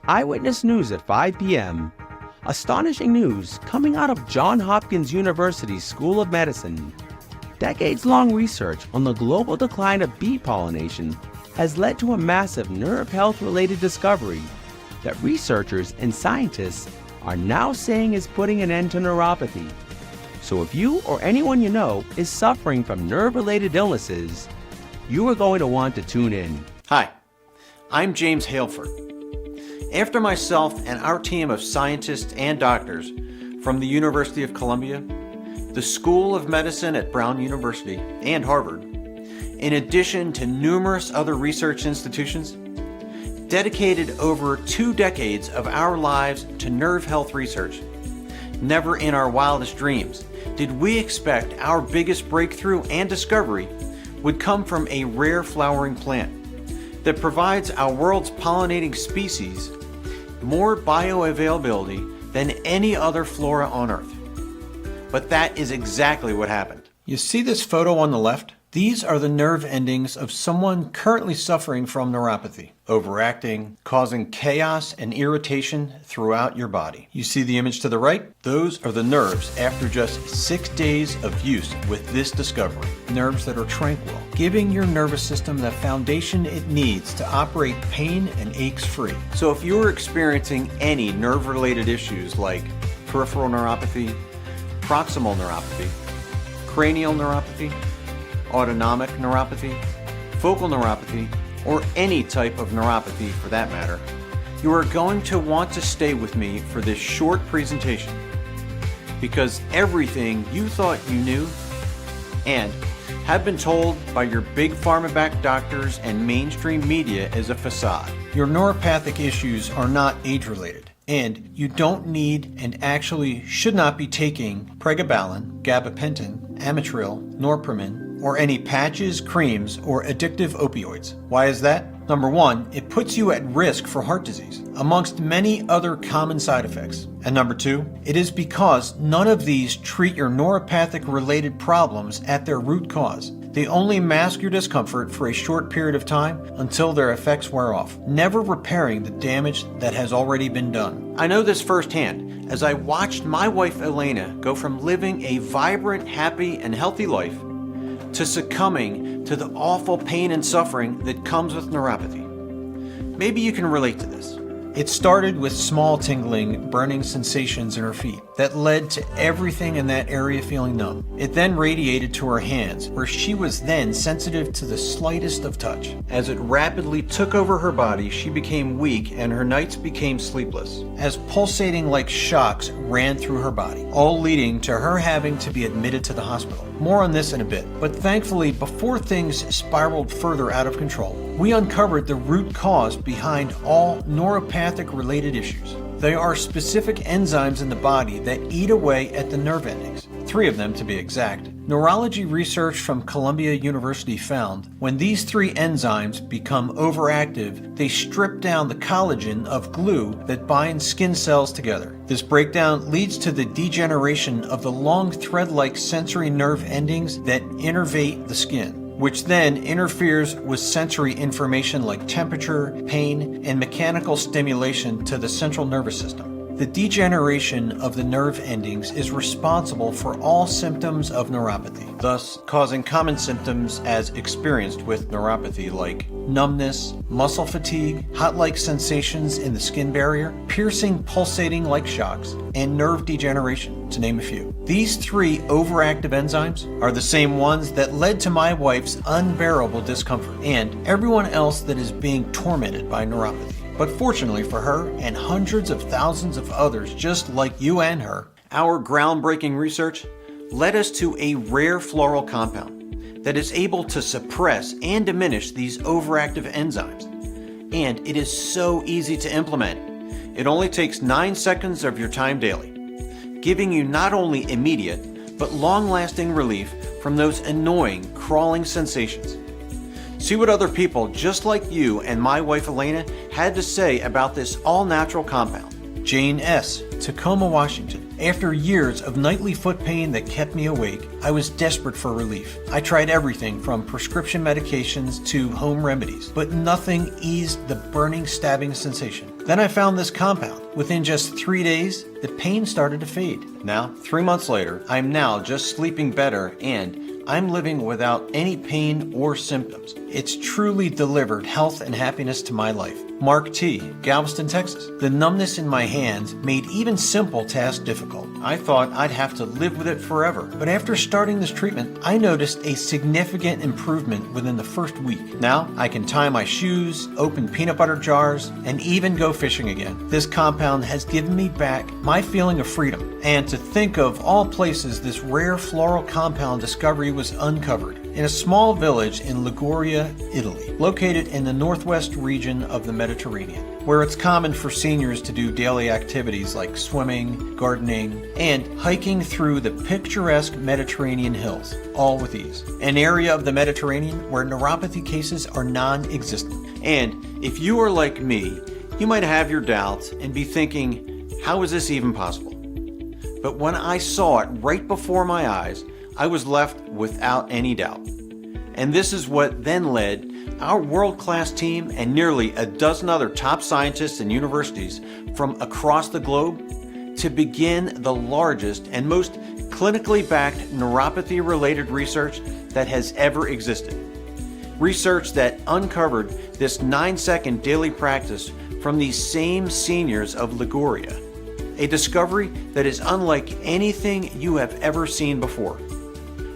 Eyewitness News at 5 p.m. Astonishing news coming out of Johns Hopkins University School of Medicine. Decades-long research on the global decline of bee pollination has led to a massive nerve health-related discovery that researchers and scientists are now saying is putting an end to neuropathy. So if you or anyone you know is suffering from nerve-related illnesses, you are going to want to tune in. Hi, I'm James Haleford. After myself and our team of scientists and doctors from the University of Columbia, the School of Medicine at Brown University, and Harvard, in addition to numerous other research institutions, dedicated over 2 decades of our lives to nerve health research, never in our wildest dreams did we expect our biggest breakthrough and discovery would come from a rare flowering plant that provides our world's pollinating species more bioavailability than any other flora on Earth. But that is exactly what happened. You see this photo on the left? These are the nerve endings of someone currently suffering from neuropathy, overacting, causing chaos and irritation throughout your body. You see the image to the right? Those are the nerves after just 6 days of use with this discovery. Nerves that are tranquil, giving your nervous system the foundation it needs to operate pain and aches free. So if you're experiencing any nerve-related issues like peripheral neuropathy, proximal neuropathy, cranial neuropathy, autonomic neuropathy, focal neuropathy, or any type of neuropathy for that matter, you are going to want to stay with me for this short presentation because everything you thought you knew and have been told by your big pharma-backed doctors and mainstream media is a facade. Your neuropathic issues are not age-related, and you don't need and actually should not be taking pregabalin, gabapentin, amitril, norepinephrine, or any patches, creams, or addictive opioids. Why is that? Number one, it puts you at risk for heart disease, amongst many other common side effects. And number two, it is because none of these treat your neuropathic-related problems at their root cause. They only mask your discomfort for a short period of time until their effects wear off, never repairing the damage that has already been done. I know this firsthand as I watched my wife Elena go from living a vibrant, happy, and healthy life to succumbing to the awful pain and suffering that comes with neuropathy. Maybe you can relate to this. It started with small tingling, burning sensations in her feet that led to everything in that area feeling numb. It then radiated to her hands, where she was then sensitive to the slightest of touch. As it rapidly took over her body, she became weak and her nights became sleepless, as pulsating like shocks ran through her body, all leading to her having to be admitted to the hospital. More on this in a bit, but thankfully, before things spiraled further out of control, we uncovered the root cause behind all neuropathic-related issues. There are specific enzymes in the body that eat away at the nerve endings, 3 of them to be exact. Neurology research from Columbia University found when these 3 enzymes become overactive, they strip down the collagen of glue that binds skin cells together. This breakdown leads to the degeneration of the long thread-like sensory nerve endings that innervate the skin, which then interferes with sensory information like temperature, pain, and mechanical stimulation to the central nervous system. The degeneration of the nerve endings is responsible for all symptoms of neuropathy, thus causing common symptoms as experienced with neuropathy like numbness, muscle fatigue, hot-like sensations in the skin barrier, piercing, pulsating like shocks, and nerve degeneration, to name a few. These 3 overactive enzymes are the same ones that led to my wife's unbearable discomfort and everyone else that is being tormented by neuropathy. But fortunately for her and hundreds of thousands of others just like you and her, our groundbreaking research led us to a rare floral compound that is able to suppress and diminish these overactive enzymes. And it is so easy to implement. It only takes 9 seconds of your time daily, giving you not only immediate but long-lasting relief from those annoying crawling sensations. See what other people just like you and my wife Elena had to say about this all-natural compound. Jane S., Tacoma, Washington. After years of nightly foot pain that kept me awake, I was desperate for relief. I tried everything from prescription medications to home remedies, but nothing eased the burning, stabbing sensation. Then I found this compound. Within just 3 days, the pain started to fade. Now, 3 months later, I'm now just sleeping better and I'm living without any pain or symptoms. It's truly delivered health and happiness to my life. Mark T., Galveston, Texas. The numbness in my hands made even simple tasks difficult. I thought I'd have to live with it forever. But after starting this treatment, I noticed a significant improvement within the first week. Now, I can tie my shoes, open peanut butter jars, and even go fishing again. This compound has given me back my feeling of freedom. And to think of all places this rare floral compound discovery was uncovered in a small village in Liguria, Italy, located in the northwest region of the Mediterranean, where it's common for seniors to do daily activities like swimming, gardening, and hiking through the picturesque Mediterranean hills, all with ease. An area of the Mediterranean where neuropathy cases are non-existent. And if you are like me, you might have your doubts and be thinking, how is this even possible? But when I saw it right before my eyes, I was left without any doubt. And this is what then led our world-class team and nearly a dozen other top scientists and universities from across the globe to begin the largest and most clinically backed neuropathy-related research that has ever existed. Research that uncovered this 9-second daily practice from these same seniors of Liguria. A discovery that is unlike anything you have ever seen before.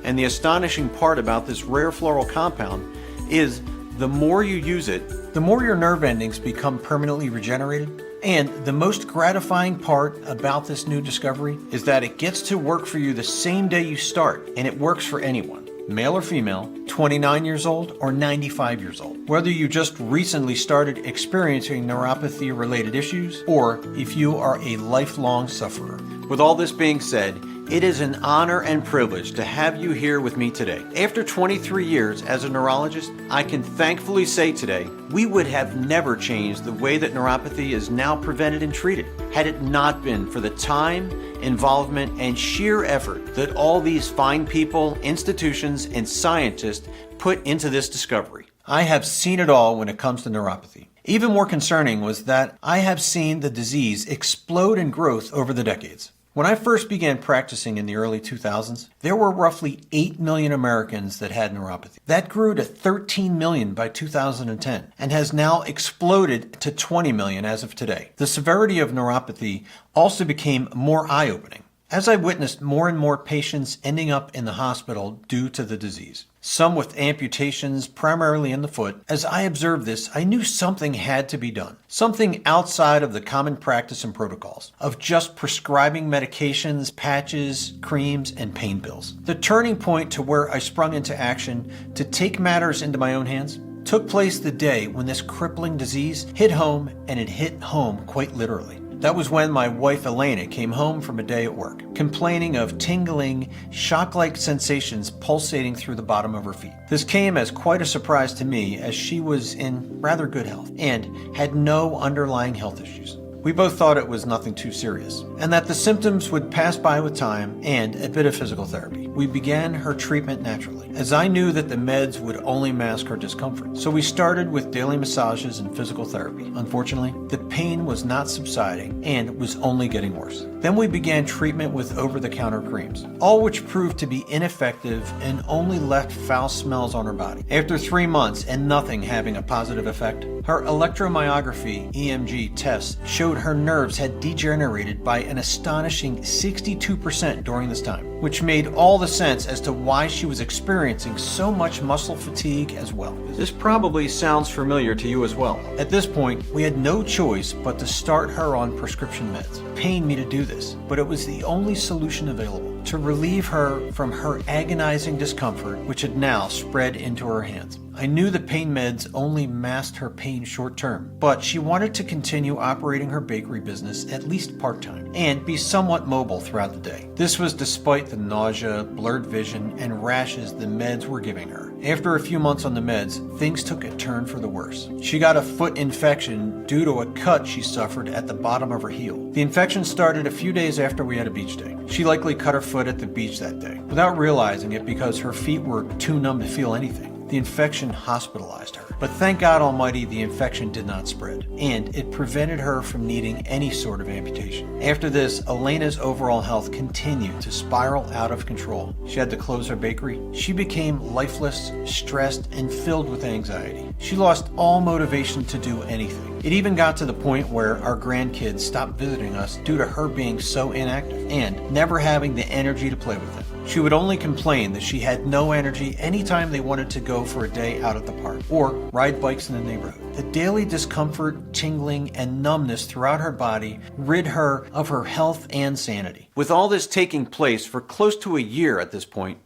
And the astonishing part about this rare floral compound is the more you use it, the more your nerve endings become permanently regenerated. And the most gratifying part about this new discovery is that it gets to work for you the same day you start, and it works for anyone, male or female, 29 years old or 95 years old. Whether you just recently started experiencing neuropathy-related issues, or if you are a lifelong sufferer. With all this being said, it is an honor and privilege to have you here with me today. After 23 years as a neurologist, I can thankfully say today, we would have never changed the way that neuropathy is now prevented and treated, had it not been for the time, involvement, and sheer effort that all these fine people, institutions, and scientists put into this discovery. I have seen it all when it comes to neuropathy. Even more concerning was that I have seen the disease explode in growth over the decades. When I first began practicing in the early 2000s, there were roughly 8 million Americans that had neuropathy. That grew to 13 million by 2010 and has now exploded to 20 million as of today. The severity of neuropathy also became more eye-opening as I witnessed more and more patients ending up in the hospital due to the disease. Some with amputations primarily in the foot. As I observed this, I knew something had to be done. Something outside of the common practice and protocols of just prescribing medications, patches, creams, and pain pills. The turning point to where I sprung into action to take matters into my own hands took place the day when this crippling disease hit home, and it hit home quite literally. That was when my wife Elena came home from a day at work, complaining of tingling, shock-like sensations pulsating through the bottom of her feet. This came as quite a surprise to me, as she was in rather good health and had no underlying health issues. We both thought it was nothing too serious, and that the symptoms would pass by with time and a bit of physical therapy. We began her treatment naturally, as I knew that the meds would only mask her discomfort. So we started with daily massages and physical therapy. Unfortunately, the pain was not subsiding and was only getting worse. Then we began treatment with over-the-counter creams, all which proved to be ineffective and only left foul smells on her body. After 3 months and nothing having a positive effect, her electromyography EMG tests showed her nerves had degenerated by an astonishing 62% during this time, which made all the sense as to why she was experiencing so much muscle fatigue as well. This probably sounds familiar to you as well. At this point, we had no choice but to start her on prescription meds. It pained me to do this, but it was the only solution available to relieve her from her agonizing discomfort, which had now spread into her hands. I knew the pain meds only masked her pain short term, but she wanted to continue operating her bakery business at least part-time and be somewhat mobile throughout the day. This was despite the nausea, blurred vision, and rashes the meds were giving her. After a few months on the meds, things took a turn for the worse. She got a foot infection due to a cut she suffered at the bottom of her heel. The infection started a few days after we had a beach day. She likely cut her foot at the beach that day, without realizing it because her feet were too numb to feel anything. The infection hospitalized her. But thank God Almighty, the infection did not spread, and it prevented her from needing any sort of amputation. After this, Elena's overall health continued to spiral out of control. She had to close her bakery. She became lifeless, stressed, and filled with anxiety. She lost all motivation to do anything. It even got to the point where our grandkids stopped visiting us due to her being so inactive and never having the energy to play with them. She would only complain that she had no energy anytime they wanted to go for a day out at the park or ride bikes in the neighborhood. The daily discomfort, tingling, and numbness throughout her body rid her of her health and sanity. With all this taking place for close to a year at this point,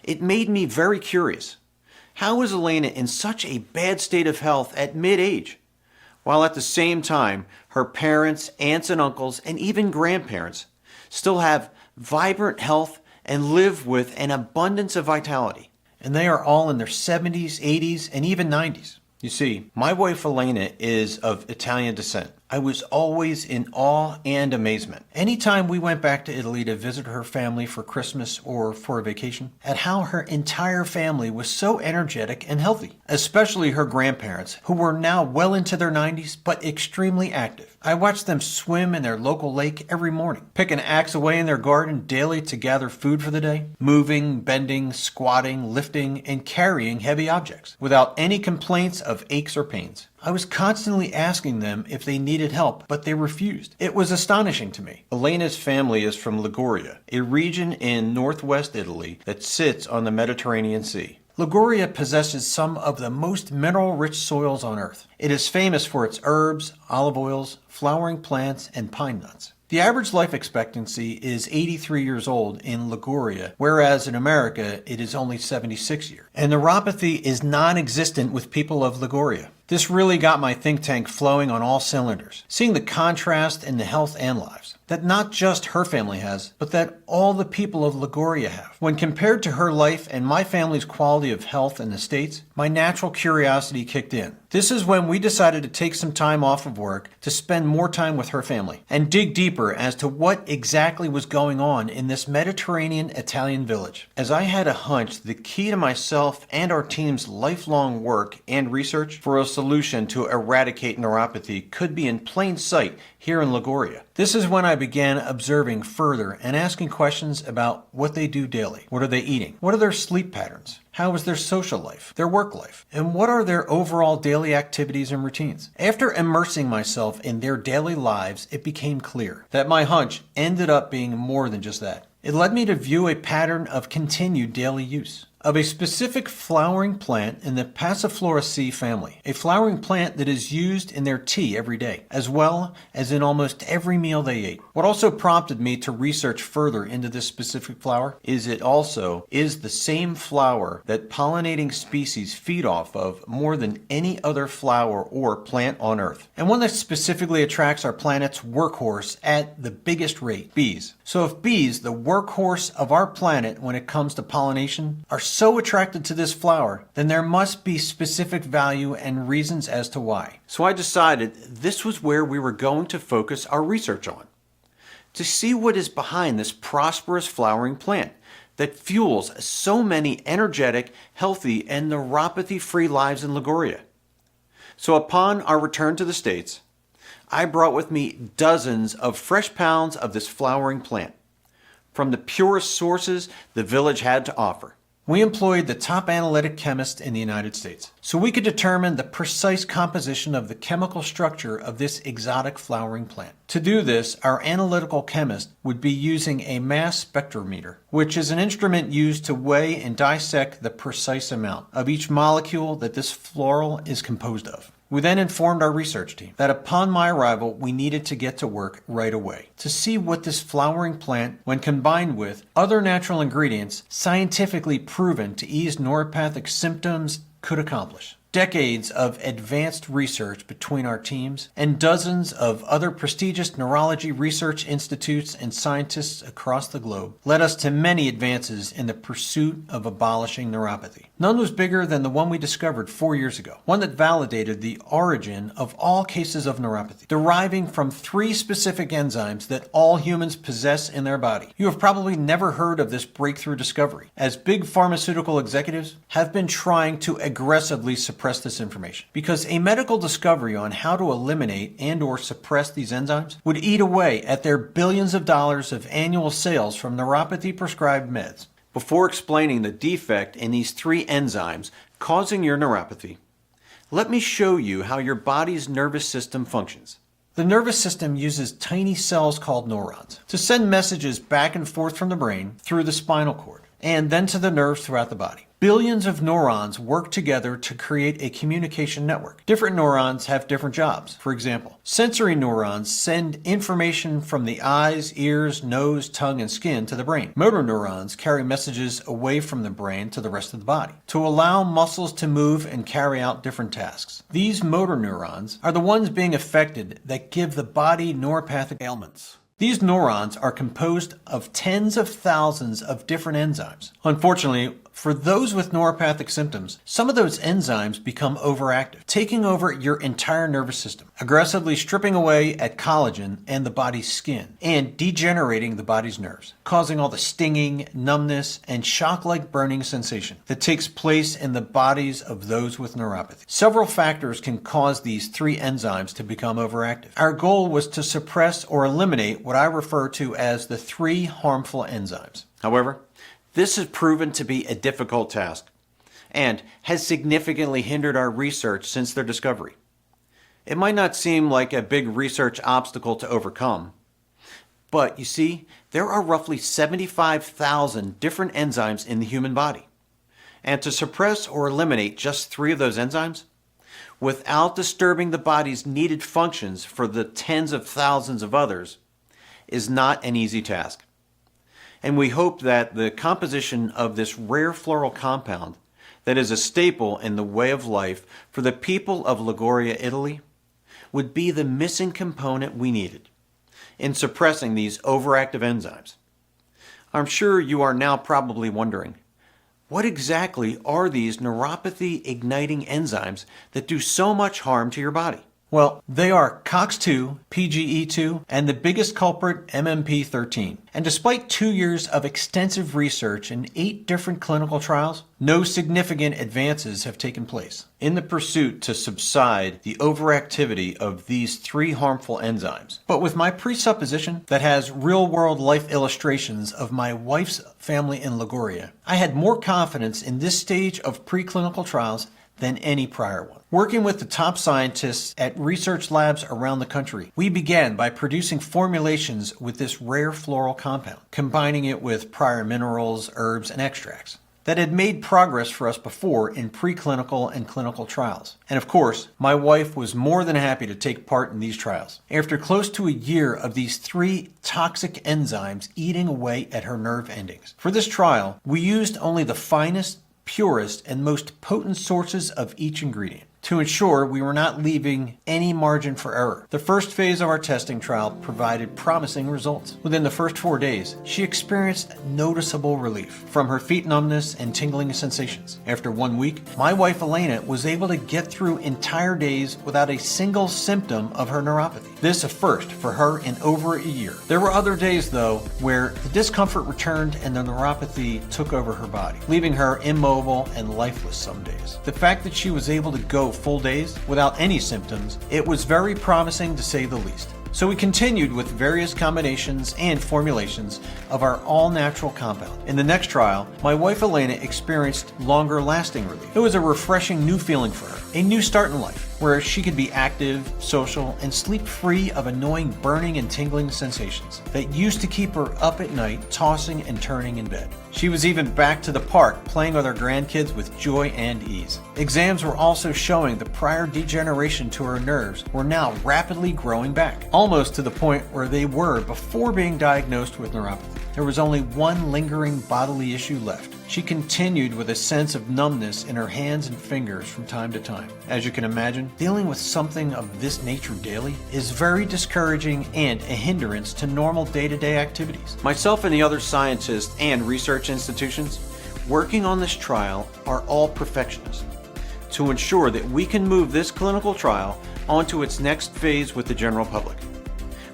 it made me very curious. How was Elena in such a bad state of health at mid-age, while at the same time her parents, aunts and uncles, and even grandparents still have vibrant health and live with an abundance of vitality? And they are all in their 70s, 80s, and even 90s. You see, my wife Elena is of Italian descent. I was always in awe and amazement anytime we went back to Italy to visit her family for Christmas or for a vacation, at how her entire family was so energetic and healthy, especially her grandparents, who were now well into their 90s but extremely active. I watched them swim in their local lake every morning, pick an axe away in their garden daily to gather food for the day, moving, bending, squatting, lifting, and carrying heavy objects without any complaints of aches or pains. I was constantly asking them if they needed help, but they refused. It was astonishing to me. Elena's family is from Liguria, a region in northwest Italy that sits on the Mediterranean Sea. Liguria possesses some of the most mineral-rich soils on earth. It is famous for its herbs, olive oils, flowering plants, and pine nuts. The average life expectancy is 83 years old in Liguria, whereas in America it is only 76 years. And neuropathy is non-existent with people of Liguria. This really got my think tank flowing on all cylinders, seeing the contrast in the health and lives that not just her family has, but that all the people of Liguria have. When compared to her life and my family's quality of health in the States, my natural curiosity kicked in. This is when we decided to take some time off of work to spend more time with her family and dig deeper as to what exactly was going on in this Mediterranean Italian village. As I had a hunch, the key to myself and our team's lifelong work and research for a solution to eradicate neuropathy could be in plain sight here in Liguria. This is when I began observing further and asking questions about what they do daily. What are they eating? What are their sleep patterns? How is their social life, their work life? And what are their overall daily activities and routines? After immersing myself in their daily lives, it became clear that my hunch ended up being more than just that. It led me to view a pattern of continued daily use of a specific flowering plant in the Passifloraceae family, a flowering plant that is used in their tea every day, as well as in almost every meal they ate. What also prompted me to research further into this specific flower is it also is the same flower that pollinating species feed off of more than any other flower or plant on Earth, and one that specifically attracts our planet's workhorse at the biggest rate, bees. So if bees, the workhorse of our planet when it comes to pollination, are so attracted to this flower, then there must be specific value and reasons as to why. So I decided this was where we were going to focus our research on, to see what is behind this prosperous flowering plant that fuels so many energetic, healthy, and neuropathy-free lives in Liguria. So upon our return to the States, I brought with me dozens of fresh pounds of this flowering plant from the purest sources the village had to offer. We employed the top analytic chemist in the United States so we could determine the precise composition of the chemical structure of this exotic flowering plant. To do this, our analytical chemist would be using a mass spectrometer, which is an instrument used to weigh and dissect the precise amount of each molecule that this floral is composed of. We then informed our research team that upon my arrival, we needed to get to work right away to see what this flowering plant, when combined with other natural ingredients scientifically proven to ease neuropathic symptoms, could accomplish. Decades of advanced research between our teams and dozens of other prestigious neurology research institutes and scientists across the globe led us to many advances in the pursuit of abolishing neuropathy. None was bigger than the one we discovered 4 years ago, one that validated the origin of all cases of neuropathy, deriving from 3 specific enzymes that all humans possess in their body. You have probably never heard of this breakthrough discovery, as big pharmaceutical executives have been trying to aggressively suppress this information, because a medical discovery on how to eliminate and or suppress these enzymes would eat away at their billions of dollars of annual sales from neuropathy prescribed meds. Before explaining the defect in these 3 enzymes causing your neuropathy, let me show you how your body's nervous system functions. The nervous system uses tiny cells called neurons to send messages back and forth from the brain through the spinal cord and then to the nerves throughout the body. Billions of neurons work together to create a communication network. Different neurons have different jobs. For example, sensory neurons send information from the eyes, ears, nose, tongue, and skin to the brain. Motor neurons carry messages away from the brain to the rest of the body to allow muscles to move and carry out different tasks. These motor neurons are the ones being affected that give the body neuropathic ailments. These neurons are composed of tens of thousands of different enzymes. Unfortunately, for those with neuropathic symptoms, some of those enzymes become overactive, taking over your entire nervous system, aggressively stripping away at collagen and the body's skin, and degenerating the body's nerves, causing all the stinging, numbness, and shock-like burning sensation that takes place in the bodies of those with neuropathy. Several factors can cause these 3 enzymes to become overactive. Our goal was to suppress or eliminate what I refer to as the 3 harmful enzymes. However, this has proven to be a difficult task and has significantly hindered our research since their discovery. It might not seem like a big research obstacle to overcome, but you see, there are roughly 75,000 different enzymes in the human body. And to suppress or eliminate just 3 of those enzymes, without disturbing the body's needed functions for the tens of thousands of others, is not an easy task. And we hope that the composition of this rare floral compound that is a staple in the way of life for the people of Liguria, Italy, would be the missing component we needed in suppressing these overactive enzymes. I'm sure you are now probably wondering, what exactly are these neuropathy-igniting enzymes that do so much harm to your body? Well, they are COX-2, PGE2, and the biggest culprit, MMP13. And despite 2 years of extensive research and 8 different clinical trials, no significant advances have taken place in the pursuit to subside the overactivity of these 3 harmful enzymes. But with my presupposition that has real-world life illustrations of my wife's family in Liguria, I had more confidence in this stage of preclinical trials than any prior one. Working with the top scientists at research labs around the country, we began by producing formulations with this rare floral compound, combining it with prior minerals, herbs, and extracts that had made progress for us before in preclinical and clinical trials. And of course, my wife was more than happy to take part in these trials. After close to a year of these 3 toxic enzymes eating away at her nerve endings. For this trial, we used only the finest, purest, and most potent sources of each ingredient to ensure we were not leaving any margin for error. The first phase of our testing trial provided promising results. Within the first 4 days, she experienced noticeable relief from her feet numbness and tingling sensations. After 1 week, my wife Elena was able to get through entire days without a single symptom of her neuropathy. This a first for her in over a year. There were other days, though, where the discomfort returned and the neuropathy took over her body, leaving her immobile and lifeless some days. The fact that she was able to go full days without any symptoms, it was very promising to say the least. So we continued with various combinations and formulations of our all-natural compound. In the next trial, my wife Elena experienced longer-lasting relief. It was a refreshing new feeling for her, a new start in life, where she could be active, social, and sleep free of annoying burning and tingling sensations that used to keep her up at night, tossing and turning in bed. She was even back to the park, playing with her grandkids with joy and ease. Exams were also showing the prior degeneration to her nerves were now rapidly growing back, almost to the point where they were before being diagnosed with neuropathy. There was only one lingering bodily issue left. She continued with a sense of numbness in her hands and fingers from time to time. As you can imagine, dealing with something of this nature daily is very discouraging and a hindrance to normal day-to-day activities. Myself and the other scientists and research institutions working on this trial are all perfectionists to ensure that we can move this clinical trial onto its next phase with the general public.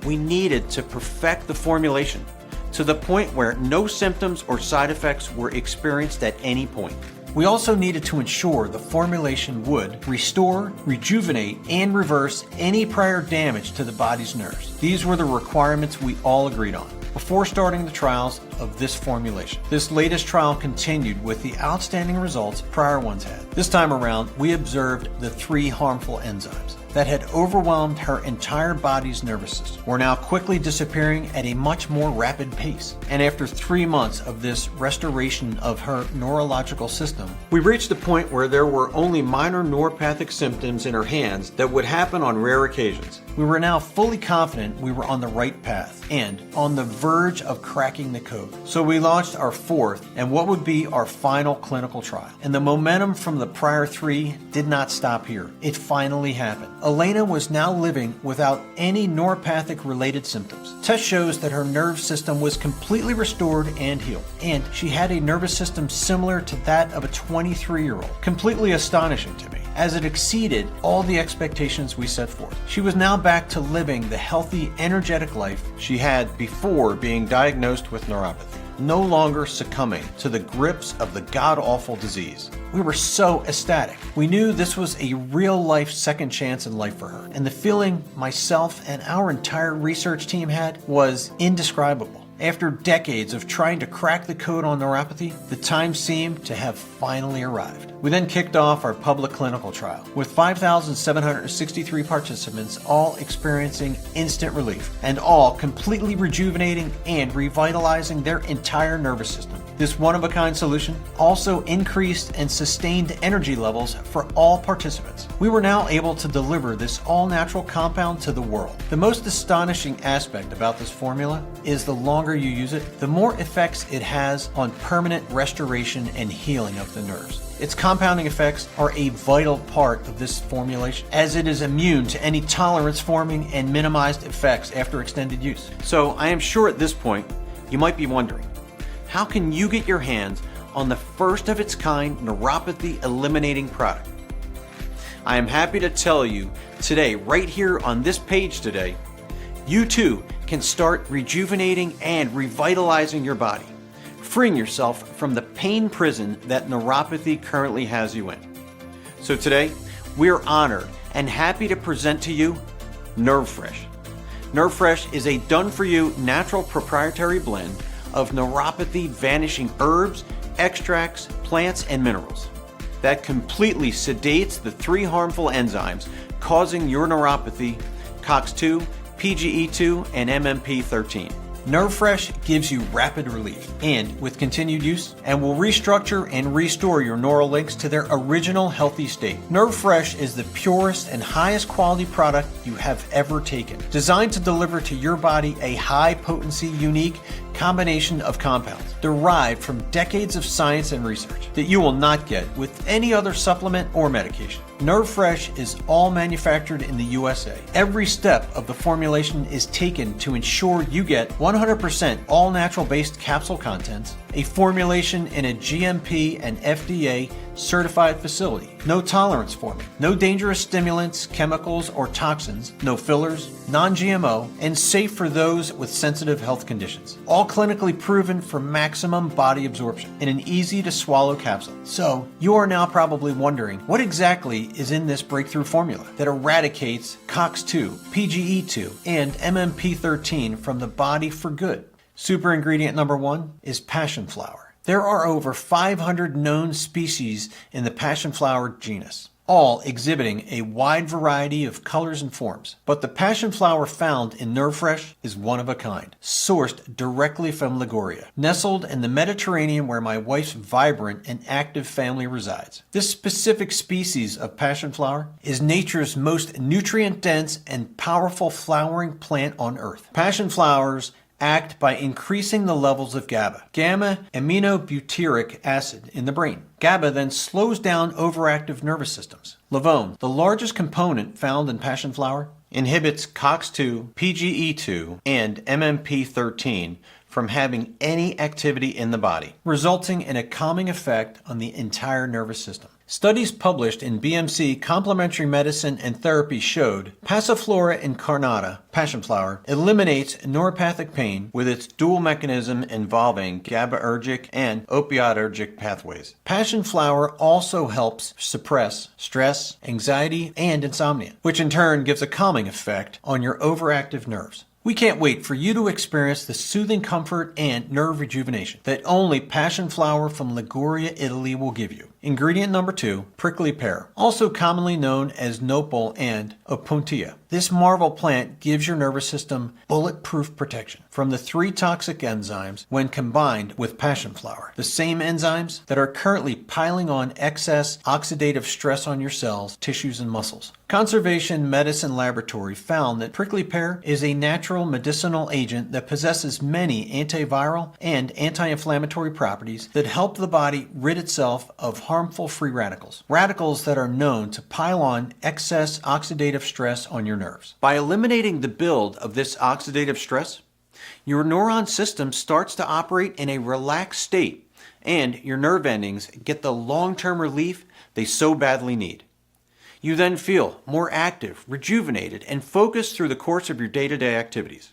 We needed to perfect the formulation to the point where no symptoms or side effects were experienced at any point. We also needed to ensure the formulation would restore, rejuvenate, and reverse any prior damage to the body's nerves. These were the requirements we all agreed on before starting the trials of this formulation. This latest trial continued with the outstanding results prior ones had. This time around, we observed the 3 harmful enzymes that had overwhelmed her entire body's nervous system were now quickly disappearing at a much more rapid pace. And after 3 months of this restoration of her neurological system, we reached a point where there were only minor neuropathic symptoms in her hands that would happen on rare occasions. We were now fully confident we were on the right path and on the verge of cracking the code. So we launched our 4th and what would be our final clinical trial. And the momentum from the prior 3 did not stop here. It finally happened. Elena was now living without any neuropathic related symptoms. Test shows that her nerve system was completely restored and healed, and she had a nervous system similar to that of a 23-year-old. Completely astonishing to me, as it exceeded all the expectations we set forth. She was now back to living the healthy, energetic life she had before being diagnosed with neuropathy, no longer succumbing to the grips of the god-awful disease. We were so ecstatic. We knew this was a real-life second chance in life for her, and the feeling myself and our entire research team had was indescribable. After decades of trying to crack the code on neuropathy, the time seemed to have finally arrived. We then kicked off our public clinical trial, with 5,763 participants all experiencing instant relief, and all completely rejuvenating and revitalizing their entire nervous system. This one-of-a-kind solution also increased and sustained energy levels for all participants. We were now able to deliver this all-natural compound to the world. The most astonishing aspect about this formula is the longer you use it, the more effects it has on permanent restoration and healing of the nerves. Its compounding effects are a vital part of this formulation, as it is immune to any tolerance-forming and minimized effects after extended use. So I am sure at this point, you might be wondering, how can you get your hands on the first of its kind neuropathy eliminating product? I am happy to tell you today, right here on this page today, you too can start rejuvenating and revitalizing your body, freeing yourself from the pain prison that neuropathy currently has you in. So today, we are honored and happy to present to you NerveFresh. NerveFresh is a done-for-you natural proprietary blend of neuropathy vanishing herbs, extracts, plants, and minerals that completely sedates the 3 harmful enzymes causing your neuropathy, COX-2, PGE2, and MMP13. NerveFresh gives you rapid relief and, with continued use, will restructure and restore your neural links to their original healthy state. NerveFresh is the purest and highest quality product you have ever taken, designed to deliver to your body a high-potency, unique combination of compounds derived from decades of science and research that you will not get with any other supplement or medication. NerveFresh is all manufactured in the USA. Every step of the formulation is taken to ensure you get 100% all-natural based capsule contents, a formulation in a GMP and FDA certified facility, no tolerance forming, no dangerous stimulants, chemicals, or toxins, no fillers, non-GMO, and safe for those with sensitive health conditions. All clinically proven for maximum body absorption in an easy-to-swallow capsule. So, you are now probably wondering, what exactly is in this breakthrough formula that eradicates COX-2, PGE2, and MMP13 from the body for good? Super ingredient number 1 is passion flower. There are over 500 known species in the passion flower genus, all exhibiting a wide variety of colors and forms. But the passion flower found in NerveFresh is one of a kind, sourced directly from Liguria, nestled in the Mediterranean where my wife's vibrant and active family resides. This specific species of passion flower is nature's most nutrient-dense and powerful flowering plant on Earth. Passion flowers act by increasing the levels of GABA, gamma-aminobutyric acid, in the brain. GABA then slows down overactive nervous systems. Lavone, the largest component found in passion flower, inhibits COX-2, PGE2, and MMP13 from having any activity in the body, resulting in a calming effect on the entire nervous system. Studies published in BMC Complementary Medicine and Therapy showed Passiflora incarnata, passion flower, eliminates neuropathic pain with its dual mechanism involving GABAergic and opioidergic pathways. Passion flower also helps suppress stress, anxiety, and insomnia, which in turn gives a calming effect on your overactive nerves. We can't wait for you to experience the soothing comfort and nerve rejuvenation that only passion flower from Liguria, Italy will give you. Ingredient number 2, prickly pear, also commonly known as nopal and opuntia. This marvel plant gives your nervous system bulletproof protection from the 3 toxic enzymes when combined with passion flower, the same enzymes that are currently piling on excess oxidative stress on your cells, tissues, and muscles. Conservation Medicine Laboratory found that prickly pear is a natural medicinal agent that possesses many antiviral and anti-inflammatory properties that help the body rid itself of harmful free radicals, radicals that are known to pile on excess oxidative stress on your nerves. By eliminating the build of this oxidative stress, your neuron system starts to operate in a relaxed state, and your nerve endings get the long-term relief they so badly need. You then feel more active, rejuvenated, and focused through the course of your day-to-day activities.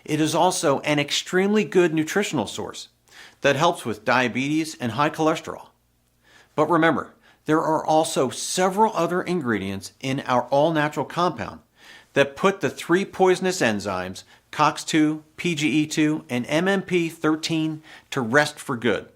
It is also an extremely good nutritional source that helps with diabetes and high cholesterol. But remember, there are also several other ingredients in our all-natural compound that put the 3 poisonous enzymes, COX-2, PGE2, and MMP13, to rest for good.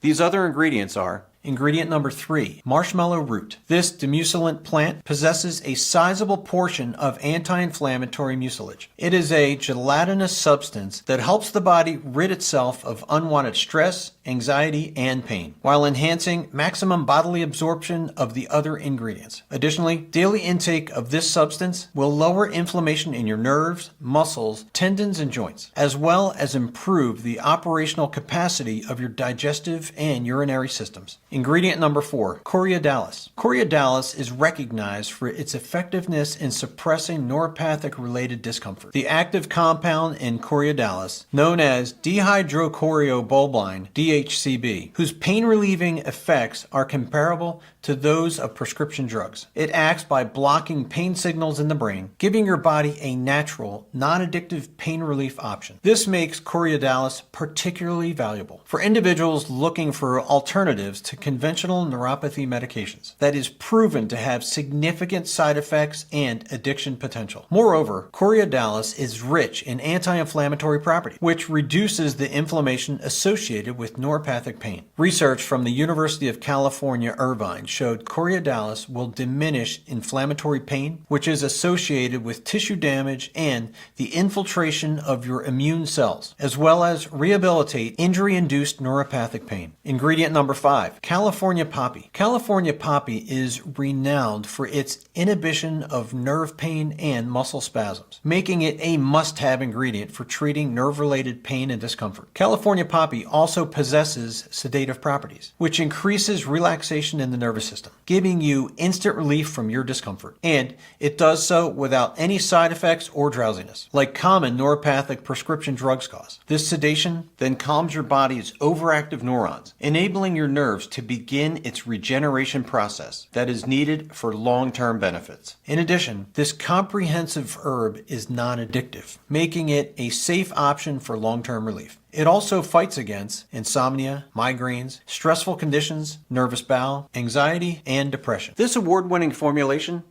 These other ingredients are ingredient number 3, marshmallow root. This demucilin plant possesses a sizable portion of anti-inflammatory mucilage. It is a gelatinous substance that helps the body rid itself of unwanted stress, anxiety, and pain, while enhancing maximum bodily absorption of the other ingredients. Additionally, daily intake of this substance will lower inflammation in your nerves, muscles, tendons, and joints, as well as improve the operational capacity of your digestive and urinary systems. Ingredient number 4, Coreodalis. Coreodalis is recognized for its effectiveness in suppressing neuropathic-related discomfort. The active compound in Coreodalis, known as dihydrocorticobolbine, DHCB, whose pain-relieving effects are comparable to those of prescription drugs. It acts by blocking pain signals in the brain, giving your body a natural, non-addictive pain relief option. This makes Coreodalis particularly valuable for individuals looking for alternatives to conventional neuropathy medications that is proven to have significant side effects and addiction potential. Moreover, Coreodalis is rich in anti-inflammatory properties, which reduces the inflammation associated with neuropathic pain. Research from the University of California, Irvine showed Coreodalis will diminish inflammatory pain, which is associated with tissue damage and the infiltration of your immune cells, as well as rehabilitate injury-induced neuropathic pain. Ingredient number 5, California poppy. California poppy is renowned for its inhibition of nerve pain and muscle spasms, making it a must-have ingredient for treating nerve-related pain and discomfort. California poppy also possesses sedative properties, which increases relaxation in the nervous system, giving you instant relief from your discomfort. And it does so without any side effects or drowsiness, like common neuropathic prescription drugs cause. This sedation then calms your body's overactive neurons, enabling your nerves to begin its regeneration process that is needed for long-term benefits. In addition, this comprehensive herb is non-addictive, making it a safe option for long-term relief. It also fights against insomnia, migraines, stressful conditions, nervous bowel, anxiety, and depression. This award-winning formulation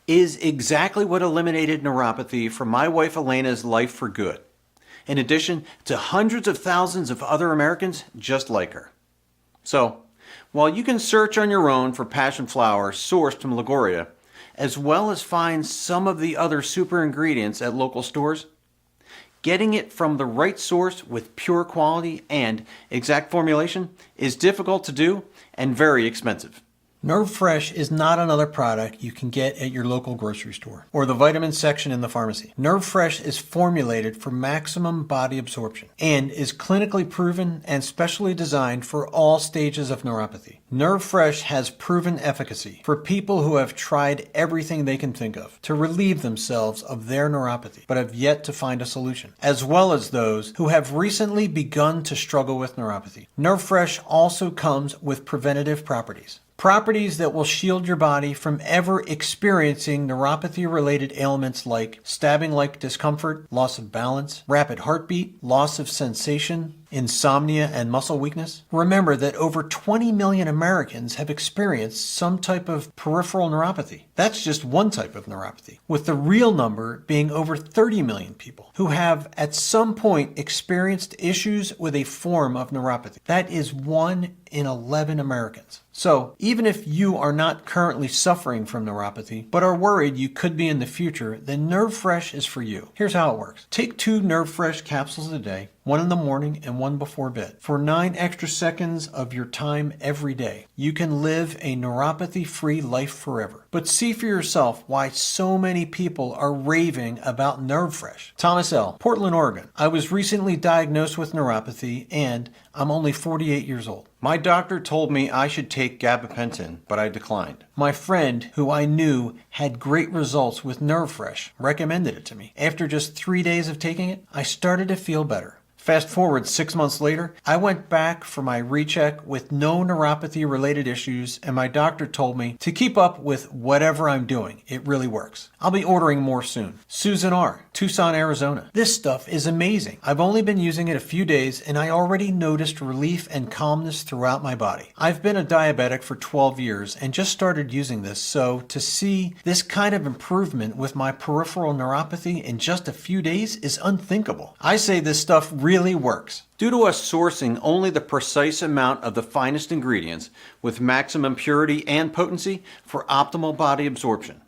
is exactly what eliminated neuropathy from my wife Elena's life for good, in addition to hundreds of thousands of other Americans just like her. So, while you can search on your own for passion flower sourced from Liguria, as well as find some of the other super ingredients at local stores, getting it from the right source with pure quality and exact formulation is difficult to do and very expensive. Nerve Fresh is not another product you can get at your local grocery store or the vitamin section in the pharmacy. Nerve Fresh is formulated for maximum body absorption and is clinically proven and specially designed for all stages of neuropathy. Nerve Fresh has proven efficacy for people who have tried everything they can think of to relieve themselves of their neuropathy but have yet to find a solution, as well as those who have recently begun to struggle with neuropathy. Nerve Fresh also comes with preventative properties. Properties that will shield your body from ever experiencing neuropathy-related ailments like stabbing-like discomfort, loss of balance, rapid heartbeat, loss of sensation, insomnia, and muscle weakness. Remember that over 20 million Americans have experienced some type of peripheral neuropathy. That's just one type of neuropathy, with the real number being over 30 million people who have at some point experienced issues with a form of neuropathy. That is 1 in 11 Americans. So, even if you are not currently suffering from neuropathy, but are worried you could be in the future, then Nerve Fresh is for you. Here's how it works. Take 2 Nerve Fresh capsules a day, 1 in the morning and 1 before bed, for 9 extra seconds of your time every day. You can live a neuropathy-free life forever. But see for yourself why so many people are raving about Nerve Fresh. Thomas L., Portland, Oregon. I was recently diagnosed with neuropathy and I'm only 48 years old. My doctor told me I should take gabapentin, but I declined. My friend, who I knew had great results with Nerve Fresh, recommended it to me. After just 3 days of taking it, I started to feel better. Fast forward 6 months later, I went back for my recheck with no neuropathy-related issues, and my doctor told me to keep up with whatever I'm doing. It really works. I'll be ordering more soon. Susan R., Tucson, Arizona. This stuff is amazing. I've only been using it a few days, and I already noticed relief and calmness throughout my body. I've been a diabetic for 12 years and just started using this, so to see this kind of improvement with my peripheral neuropathy in just a few days is unthinkable. I say this stuff really works. Due to us sourcing only the precise amount of the finest ingredients with maximum purity and potency for optimal body absorption.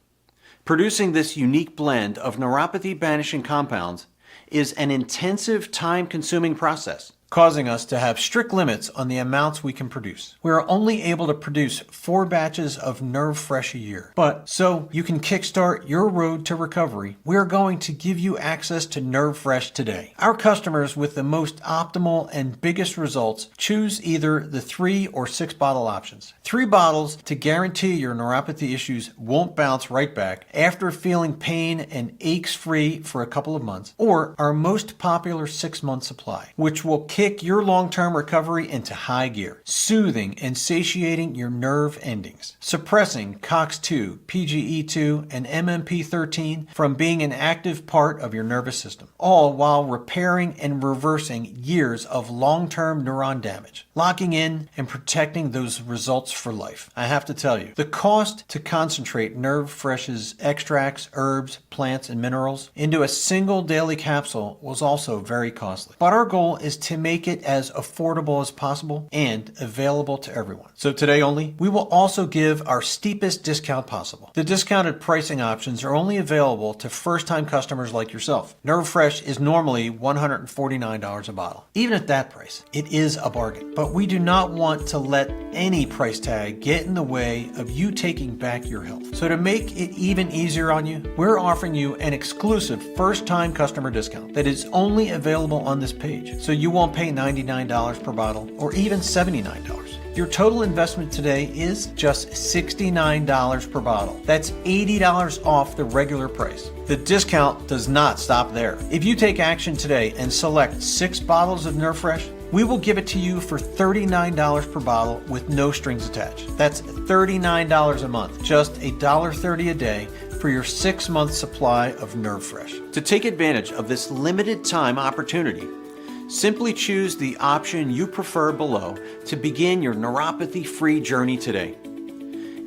Producing this unique blend of neuropathy-banishing compounds is an intensive, time-consuming process, causing us to have strict limits on the amounts we can produce. We are only able to produce 4 batches of Nerve Fresh a year. But so you can kickstart your road to recovery, we are going to give you access to Nerve Fresh today. Our customers with the most optimal and biggest results choose either the 3 or 6 bottle options. 3 bottles to guarantee your neuropathy issues won't bounce right back after feeling pain and aches free for a couple of months, or our most popular 6-month supply, which will kick your long-term recovery into high gear, soothing and satiating your nerve endings, suppressing COX-2, PGE2, and MMP13 from being an active part of your nervous system, all while repairing and reversing years of long-term neuron damage, locking in and protecting those results for life. I have to tell you, the cost to concentrate Nerve Fresh's extracts, herbs, plants, and minerals into a single daily capsule was also very costly. But our goal is to make it as affordable as possible and available to everyone. So today only, we will also give our steepest discount possible. The discounted pricing options are only available to first-time customers like yourself. Nerve Fresh is normally $149 a bottle. Even at that price, it is a bargain. But we do not want to let any price tag get in the way of you taking back your health. So to make it even easier on you, we're offering you an exclusive first-time customer discount that is only available on this page. So you won't pay $99 per bottle or even $79. Your total investment today is just $69 per bottle. That's $80 off the regular price. The discount does not stop there. If you take action today and select 6 bottles of Nerve Fresh, we will give it to you for $39 per bottle with no strings attached. That's $39 a month, just $1.30 a day for your 6-month supply of Nerve Fresh. To take advantage of this limited time opportunity, simply choose the option you prefer below to begin your neuropathy-free journey today,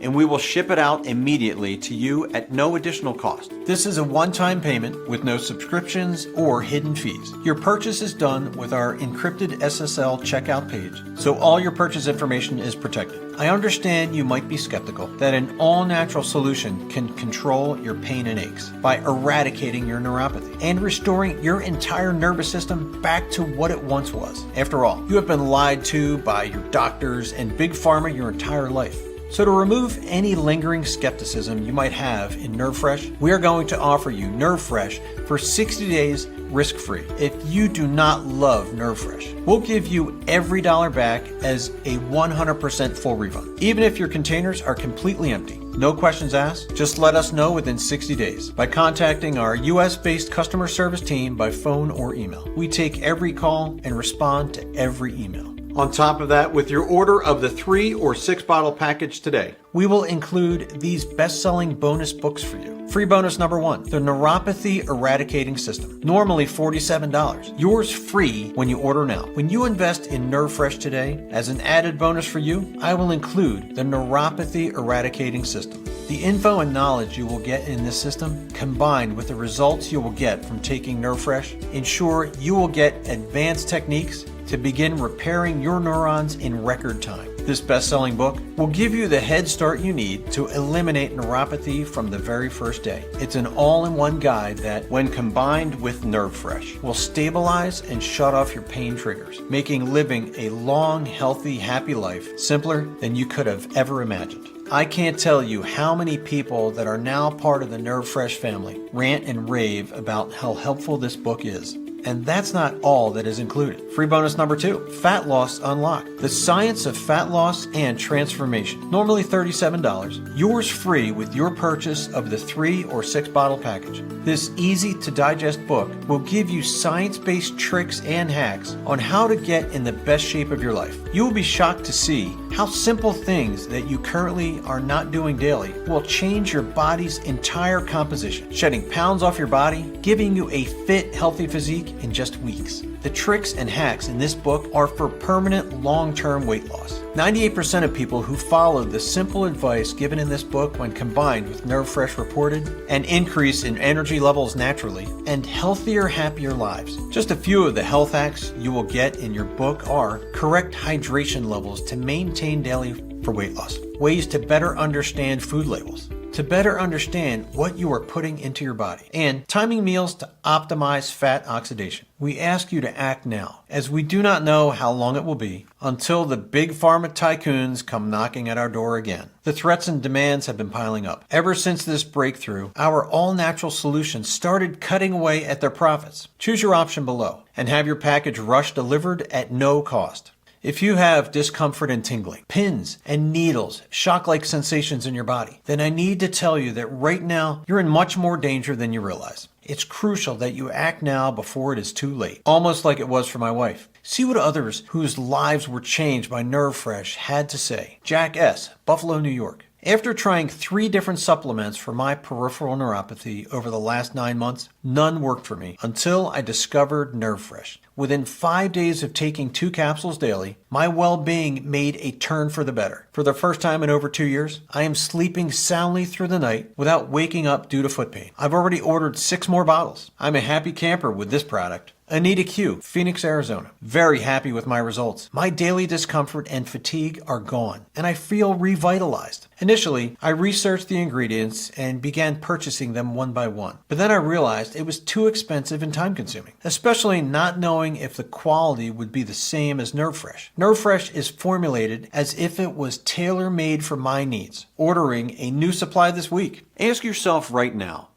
and we will ship it out immediately to you at no additional cost. This is a one-time payment with no subscriptions or hidden fees. Your purchase is done with our encrypted SSL checkout page, so all your purchase information is protected. I understand you might be skeptical that an all-natural solution can control your pain and aches by eradicating your neuropathy and restoring your entire nervous system back to what it once was. After all, you have been lied to by your doctors and Big Pharma your entire life. So to remove any lingering skepticism you might have in NerveFresh, we are going to offer you NerveFresh for 60 days risk-free. If you do not love NerveFresh, we'll give you every dollar back as a 100% full refund. Even if your containers are completely empty. No questions asked, just let us know within 60 days by contacting our US-based customer service team by phone or email. We take every call and respond to every email. On top of that, with your order of the 3 or 6 bottle package today, we will include these best-selling bonus books for you. Free bonus number 1, the Neuropathy Eradicating System. Normally $47. Yours free when you order now. When you invest in NerveFresh today, as an added bonus for you, I will include the Neuropathy Eradicating System. The info and knowledge you will get in this system, combined with the results you will get from taking NerveFresh, ensure you will get advanced techniques to begin repairing your neurons in record time. This best-selling book will give you the head start you need to eliminate neuropathy from the very first day. It's an all-in-one guide that, when combined with NerveFresh, will stabilize and shut off your pain triggers, making living a long, healthy, happy life simpler than you could have ever imagined. I can't tell you how many people that are now part of the NerveFresh family rant and rave about how helpful this book is. And that's not all that is included. Free bonus number 2, Fat Loss Unlocked. The Science of Fat Loss and Transformation. Normally $37. Yours free with your purchase of the 3 or 6 bottle package. This easy to digest book will give you science-based tricks and hacks on how to get in the best shape of your life. You will be shocked to see how simple things that you currently are not doing daily will change your body's entire composition, shedding pounds off your body, giving you a fit, healthy physique in just weeks. The tricks and hacks in this book are for permanent, long-term weight loss. 98% of people who followed the simple advice given in this book, when combined with NerveFresh, reported an increase in energy levels naturally and healthier, happier lives. Just a few of the health hacks you will get in your book are correct hydration levels to maintain daily for weight loss, ways to better understand food labels, to better understand what you are putting into your body, and timing meals to optimize fat oxidation. We ask you to act now, as we do not know how long it will be until the big pharma tycoons come knocking at our door again. The threats and demands have been piling up. Ever since this breakthrough, our all-natural solutions started cutting away at their profits. Choose your option below and have your package rush delivered at no cost. If you have discomfort and tingling, pins and needles, shock-like sensations in your body, then I need to tell you that right now you're in much more danger than you realize. It's crucial that you act now before it is too late, almost like it was for my wife. See what others whose lives were changed by NerveFresh had to say. Jack S., Buffalo, New York. After trying 3 different supplements for my peripheral neuropathy over the last 9 months, none worked for me until I discovered NerveFresh. Within 5 days of taking 2 capsules daily, my well-being made a turn for the better. For the first time in over 2 years, I am sleeping soundly through the night without waking up due to foot pain. I've already ordered 6 more bottles. I'm a happy camper with this product. Anita Q, Phoenix, Arizona. Very happy with my results. My daily discomfort and fatigue are gone, and I feel revitalized. Initially, I researched the ingredients and began purchasing them one by one. But then I realized it was too expensive and time-consuming, especially not knowing if the quality would be the same as NerveFresh. NerveFresh is formulated as if it was tailor-made for my needs. Ordering a new supply this week. Ask yourself right now,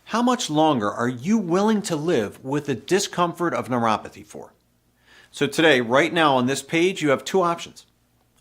how much longer are you willing to live with the discomfort of neuropathy for? So today, right now on this page, you have 2 options.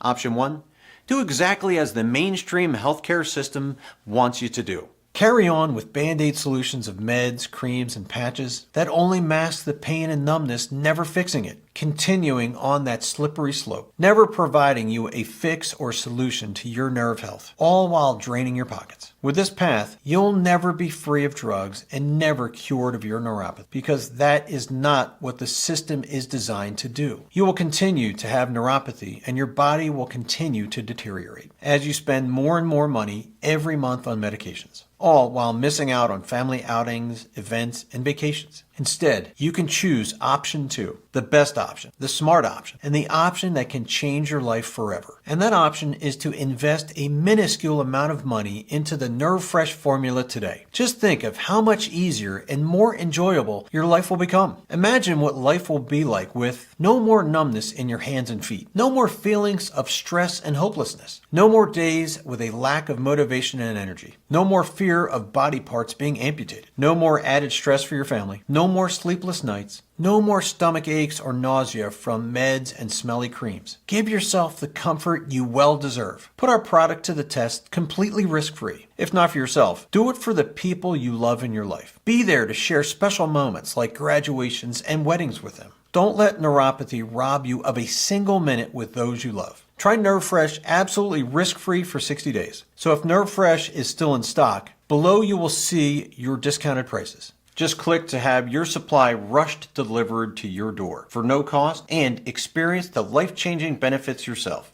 Option 1, do exactly as the mainstream healthcare system wants you to do. Carry on with Band-Aid solutions of meds, creams, and patches that only mask the pain and numbness, never fixing it, continuing on that slippery slope, never providing you a fix or solution to your nerve health, all while draining your pockets. With this path, you'll never be free of drugs and never cured of your neuropathy, because that is not what the system is designed to do. You will continue to have neuropathy and your body will continue to deteriorate as you spend more and more money every month on medications, all while missing out on family outings, events, and vacations. Instead, you can choose option 2, the best option, the smart option, and the option that can change your life forever. And that option is to invest a minuscule amount of money into the Nerve Fresh formula today. Just think of how much easier and more enjoyable your life will become. Imagine what life will be like with no more numbness in your hands and feet, no more feelings of stress and hopelessness, no more days with a lack of motivation and energy, no more fear of body parts being amputated, no more added stress for your family, no more sleepless nights, no more stomach aches or nausea from meds and smelly creams. Give yourself the comfort you well deserve. Put our product to the test completely risk-free. If not for yourself, do it for the people you love in your life. Be there to share special moments like graduations and weddings with them. Don't let neuropathy rob you of a single minute with those you love. Try Nerve Fresh absolutely risk-free for 60 days. So if Nerve Fresh is still in stock, below you will see your discounted prices. Just click to have your supply rushed delivered to your door for no cost and experience the life-changing benefits yourself.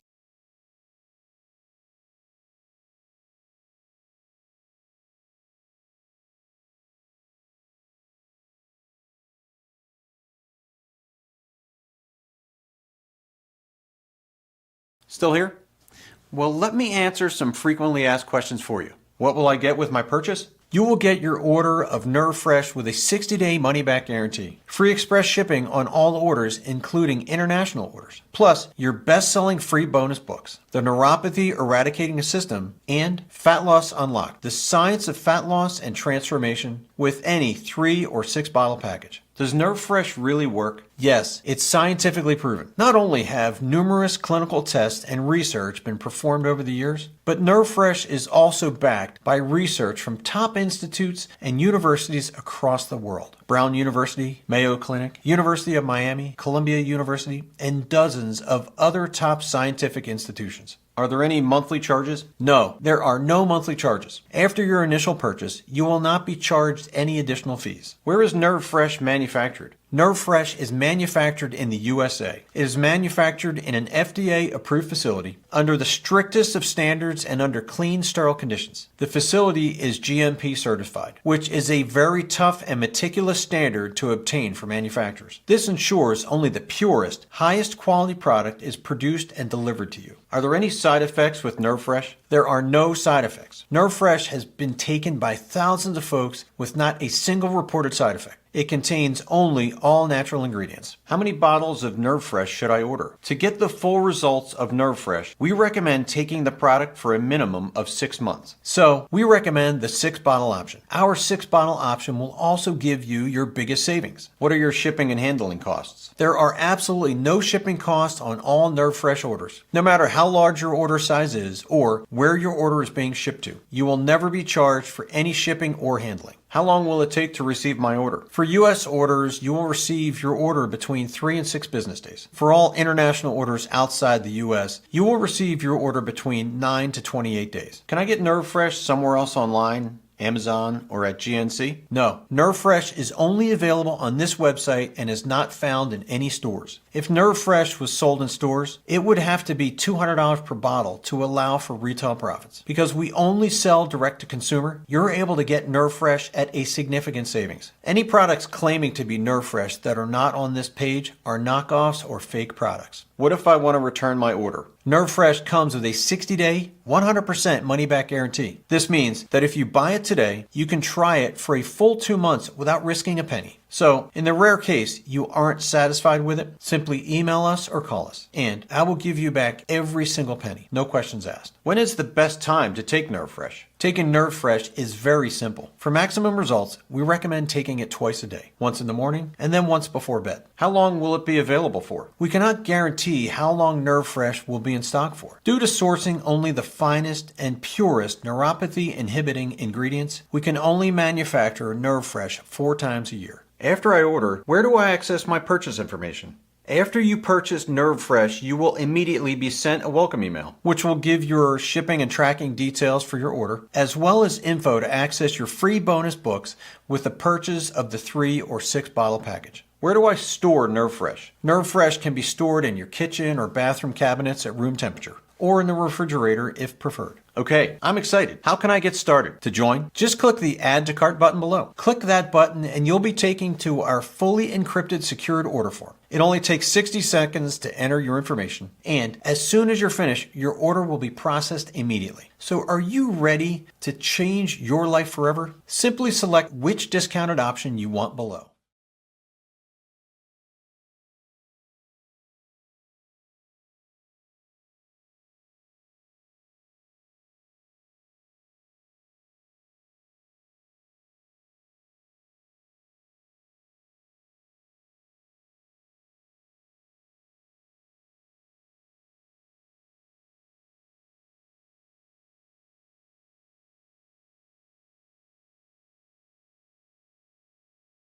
Still here? Well, let me answer some frequently asked questions for you. What will I get with my purchase? You will get your order of Nerve Fresh with a 60-day money-back guarantee, free express shipping on all orders, including international orders, plus your best-selling free bonus books, The Neuropathy Eradicating System, and Fat Loss Unlocked, The Science of Fat Loss and Transformation, with any 3 or 6 bottle package. Does Nerve Fresh really work? Yes, it's scientifically proven. Not only have numerous clinical tests and research been performed over the years, but Nerve Fresh is also backed by research from top institutes and universities across the world. Brown University, Mayo Clinic, University of Miami, Columbia University, and dozens of other top scientific institutions. Are there any monthly charges? No, there are no monthly charges. After your initial purchase, you will not be charged any additional fees. Where is Nerve Fresh manufactured? Nerve Fresh is manufactured in the USA. It is manufactured in an FDA-approved facility under the strictest of standards and under clean, sterile conditions. The facility is GMP certified, which is a very tough and meticulous standard to obtain for manufacturers. This ensures only the purest, highest quality product is produced and delivered to you. Are there any side effects with Nerve Fresh? There are no side effects. Nerve Fresh has been taken by thousands of folks with not a single reported side effect. It contains only all natural ingredients. How many bottles of Nerve Fresh should I order? To get the full results of Nerve Fresh, we recommend taking the product for a minimum of 6 months. So, we recommend the 6-bottle option. Our 6-bottle option will also give you your biggest savings. What are your shipping and handling costs? There are absolutely no shipping costs on all Nerve Fresh orders. No matter how large your order size is or where your order is being shipped to, you will never be charged for any shipping or handling. How long will it take to receive my order? For U.S. orders, you will receive your order between 3 and 6 business days. For all international orders outside the U.S., you will receive your order between 9 to 28 days. Can I get Nerve Fresh somewhere else online? Amazon, or at GNC? No, Nerve Fresh is only available on this website and is not found in any stores. If Nerve Fresh was sold in stores, it would have to be $200 per bottle to allow for retail profits. Because we only sell direct to consumer, you're able to get Nerve Fresh at a significant savings. Any products claiming to be Nerve Fresh that are not on this page are knockoffs or fake products. What if I want to return my order? Nerve Fresh comes with a 60-day, 100% money-back guarantee. This means that if you buy it today, you can try it for a full 2 months without risking a penny. So, in the rare case you aren't satisfied with it, simply email us or call us, and I will give you back every single penny, no questions asked. When is the best time to take Nerve Fresh? Taking Nerve Fresh is very simple. For maximum results, we recommend taking it twice a day, once in the morning and then once before bed. How long will it be available for? We cannot guarantee how long Nerve Fresh will be in stock for. Due to sourcing only the finest and purest neuropathy inhibiting ingredients, we can only manufacture Nerve Fresh 4 times a year. After I order, where do I access my purchase information? After you purchase Nerve Fresh, you will immediately be sent a welcome email, which will give your shipping and tracking details for your order, as well as info to access your free bonus books with the purchase of the 3 or 6 bottle package. Where do I store Nerve Fresh? Nerve Fresh can be stored in your kitchen or bathroom cabinets at room temperature. or in the refrigerator if preferred. Okay, I'm excited. How can I get started? To join, just click the Add to Cart button below. Click that button and you'll be taken to our fully encrypted secured order form. It only takes 60 seconds to enter your information, and as soon as you're finished, your order will be processed immediately. So are you ready to change your life forever? Simply select which discounted option you want below.